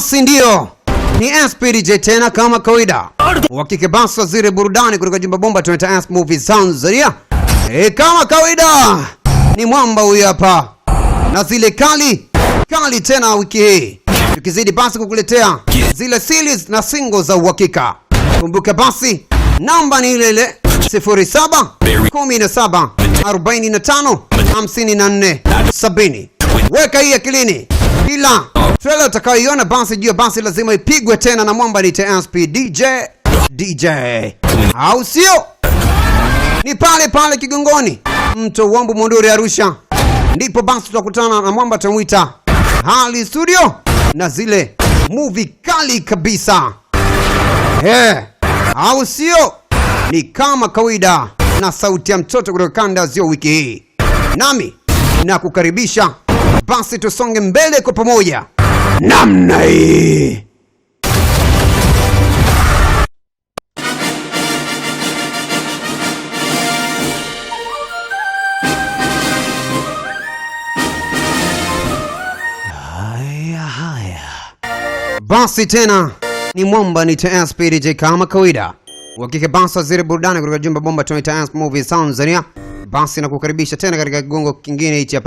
Basi ndio ni SPDJ tena kama kawaida. Wakike basi waziri burudani kutoka jumba bomba tunaita Asp Movies Tanzania. Kama kawaida ni mwamba huyu hapa. Na zile kali tena wiki hii. Tukizidi basi kukuletea zile series na singles za uhakika. Kumbuka basi namba ni ile ile 07 17 45 54 70. Weka hii akilini. Kila trailer utakayoiona basi jua basi lazima ipigwe tena na mwamba ni SPDJ DJ. Au sio? Ni pale Kigongoni, Mto Uombo, Monduli, Arusha. Ndipo basi tutakutana na mwamba tumuita Hali Studio na zile movie kali kabisa. Au sio? Ni kama kawaida na sauti ya mtoto kutoka kanda zio wiki hii. Nami na kukaribisha basi tusonge mbele kwa pamoja namna hii. Basi tena ni mwamba ni SPDJ kama kawaida. Wakike basi waziri burudani kutoka jumba bomba tunaita Asp Movies Tanzania. Basi na kukaribisha tena katika kigongo kingine hichi hapa.